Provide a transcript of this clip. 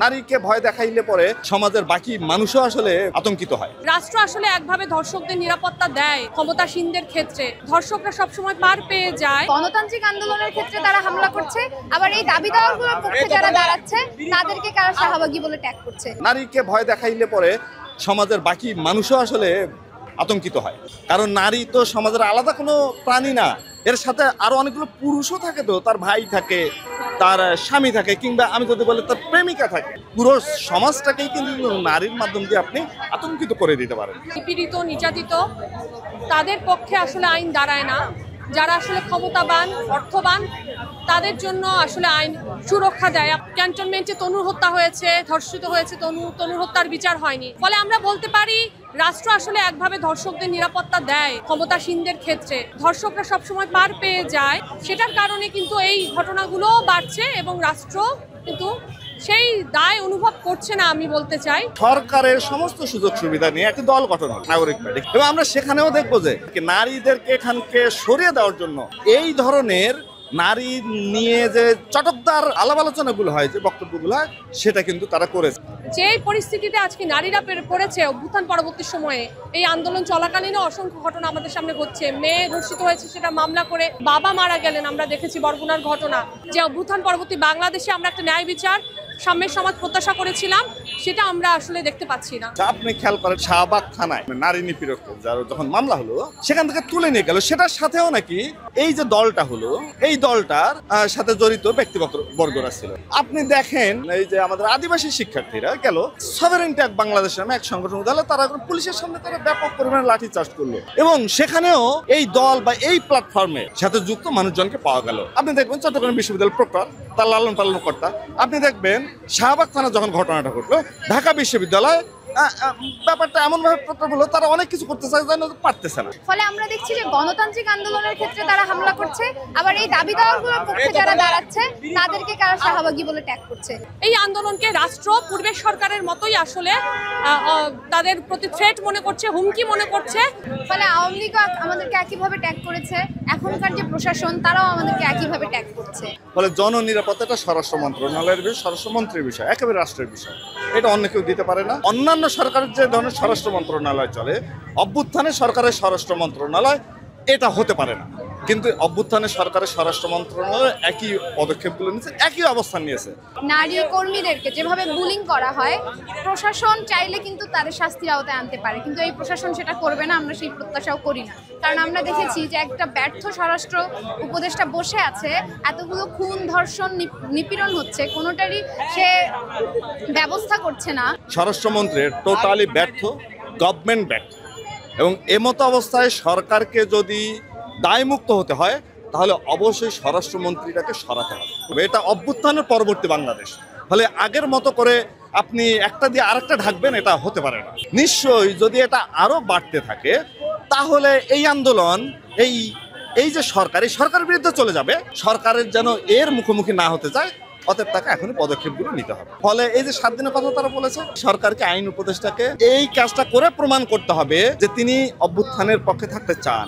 নারীকে ভয় দেখাইলে পরে সমাজের বাকি মানুষও আসলে আতঙ্কিত হয়। রাষ্ট্র আসলে একভাবে ধর্ষকদের নিরাপত্তা দেয় ক্ষমতাসীনদের ক্ষেত্রে, ধর্ষকরা সবসময় পার পেয়ে যায়। গণতান্ত্রিক আন্দোলনের ক্ষেত্রে তারা হামলা করছে, আবার এই দাবি দাওয়াগুলোর পক্ষে যারা দাঁড়াচ্ছে তাদেরকে কারা শাহবাগী বলে ট্যাগ করছে। নারীকে ভয় দেখাইলে পরে সমাজের বাকি মানুষও আসলে আতঙ্কিত হয়, কারণ নারী তো সমাজের আলাদা কোনো প্রাণী না, এর সাথে আরো অনেকগুলো পুরুষও থাকে, তো তার ভাই থাকে, তার স্বামী থাকে, কিংবা আমি যদি বলি তার প্রেমিকা থাকে। পুরো সমাজটাকেই কিন্তু নারীর মাধ্যম দিয়ে আপনি আতঙ্কিত করে দিতে পারেন। নিপীড়িত নির্যাতিত তাদের পক্ষে আসলে আইন দাঁড়ায় না। যারা আসলে ক্ষমতাবান অর্থবান তাদের জন্য আসলে আইন সুরক্ষা দেয়। ক্যান্টনমেন্টে তনুর হত্যা হয়েছে, ধর্ষিত হয়েছে তনুর হত্যার বিচার হয়নি। ফলে আমরা বলতে পারি রাষ্ট্র আসলে একভাবে ধর্ষকদের নিরাপত্তা দেয় ক্ষমতাসীনদের ক্ষেত্রে, ধর্ষকরা সবসময় পার পেয়ে যায়। সেটার কারণে কিন্তু এই ঘটনাগুলো বাড়ছে এবং রাষ্ট্র কিন্তু সেই দায় অনুভব করছে না। আমি বলতে চাই সরকারের সমস্ত সুযোগ সুবিধা নিয়ে একটি দল গঠন হয়, নাগরিক পার্টি, এবং আমরা সেখানেও দেখবো যে নারীদেরকে এখানকে সরিয়ে দেওয়ার জন্য এই ধরনের নারী নিয়ে যে চটকদার আলাপ আলোচনাগুলো হয়, যে বক্তব্যগুলো হয়, সেটা কিন্তু তারা করেছে। যে পরিস্থিতিতে আজকে নারীরা পড়েছে অভ্যুত্থান পরবর্তী সময়ে, এই আন্দোলন চলাকালীনও অসংখ্য ঘটনা আমাদের সামনে ঘটছে। মেয়ে ধর্ষিত হয়েছে, সেটা মামলা করে বাবা মারা গেলেন, আমরা দেখেছি বরগুনার ঘটনা। যে অভ্যুত্থান পরবর্তী বাংলাদেশে আমরা একটা ন্যায় বিচার সাম্যের সমাজ প্রত্যাশা করেছিলাম, সেটা আমরা আসলে দেখতে পাচ্ছি না। আপনি খেয়াল করেন শাহবাগ থানায় নারী নিপীড়ক যার যখন মামলা হলো, সেখান থেকে তুলে নিয়ে গেল, সেটার সাথেও নাকি এই যে দলটা হলো, এই দলটার সাথে জড়িত ব্যক্তিবর্গরা ছিল। আপনি দেখেন এই যে আমাদের আদিবাসী শিক্ষার্থীরা গেল সভারেন্টি এক বাংলাদেশ নামে এক সংগঠন উদাহরণ, তারা পুলিশের সামনে তারা ব্যাপক পরিমাণে লাঠিচার্জ করলো, এবং সেখানেও এই দল বা এই প্ল্যাটফর্মের সাথে যুক্ত মানুষজনকে পাওয়া গেল। আপনি দেখবেন চট্টগ্রাম বিশ্ববিদ্যালয় প্রক্টর, তার লালন পালন কর্তা। আপনি দেখবেন শাহবাগ থানা যখন ঘটনাটা ঘটলো, ঢাকা বিশ্ববিদ্যালয় ব্যাপারটা এমন ভাবে প্রকট হলো, তারা অনেক কিছু করতে চায়, পারতেছে না। ফলে আমরা দেখছি যে গণতান্ত্রিক আন্দোলনের ক্ষেত্রে তারা হামলা করছে, আবার এই দাবি দাওয়াগুলোর পক্ষে যারা দাঁড়াচ্ছে তাদেরকে কারা শাহবাগী বলে ট্যাগ করছে। এই আন্দোলনকে রাষ্ট্র পূর্বের সরকারের মতোই আসলে তাদের প্রতি থ্রেট মনে করছে, হুমকি মনে করছে। ফলে আওয়ামী লীগ আমাদেরকে একইভাবে ট্যাগ করেছে, এখনকার যে প্রশাসন তারাও আমাদেরকে একইভাবে ট্যাগ করছে। ফলে জননিরাপত্তাটা স্বরাষ্ট্র মন্ত্রণালয়ের বিষয়, স্বরাষ্ট্রমন্ত্রীর বিষয়, একেবারে রাষ্ট্রের বিষয়। এটা অন্য কেউ দিতে পারে না। অন্যান্য সরকারের যে ধরনের স্বরাষ্ট্র মন্ত্রণালয় চলে, অভ্যুত্থানে সরকারের স্বরাষ্ট্র মন্ত্রণালয় এটা হতে পারে না। কিন্তু অভ্যুত্থানে সরকারের স্বরাষ্ট্র মন্ত্রণালয় একই পদক্ষেপগুলো নিয়েছে, একই অবস্থান নিয়েছে। নারী কর্মীদেরকে যেভাবে বুলিং করা হয়, প্রশাসন চাইলে কিন্তু তাদের শাস্তির আওতায় আনতে পারে, কিন্তু এই প্রশাসন সেটা করবে না। আমরা সেই প্রত্যাশাও করি না, কারণ আমরা দেখেছি যে একটা ব্যর্থ স্বরাষ্ট্র উপদেষ্টা বসে আছে, এতগুলো খুন ধর্ষণ নিপীড়ন হচ্ছে, কোনোটারই সে ব্যবস্থা করছে না। স্বরাষ্ট্রমন্ত্রীর টোটালি ব্যর্থ, গভর্নমেন্ট ব্যর্থ, এবং এমতো অবস্থায় সরকারকে যদি দায়মুক্ত হতে হয়, তাহলে অবশ্যই স্বরাষ্ট্রমন্ত্রীটাকে সরাতে হবে। এটা অভ্যুত্থানের পরবর্তী বাংলাদেশ, ফলে আগের মতো করে আপনি একটা দিয়ে আরেকটা ঢাকবেন, এটা হতে পারে না। নিশ্চয়ই যদি এটা আরো বাড়তে থাকে, তাহলে এই আন্দোলন এই যে সরকারের বিরুদ্ধে চলে যাবে। সরকারের যেন এর মুখোমুখি না হতে চায়, অতএব তাকে এখনই পদক্ষেপগুলো নিতে হবে। ফলে এই যে 7 দিনের কথা তারা বলেছে, সরকারকে, আইন উপদেষ্টাকে এই কাজটা করে প্রমাণ করতে হবে যে তিনি অভ্যুত্থানের পক্ষে থাকতে চান।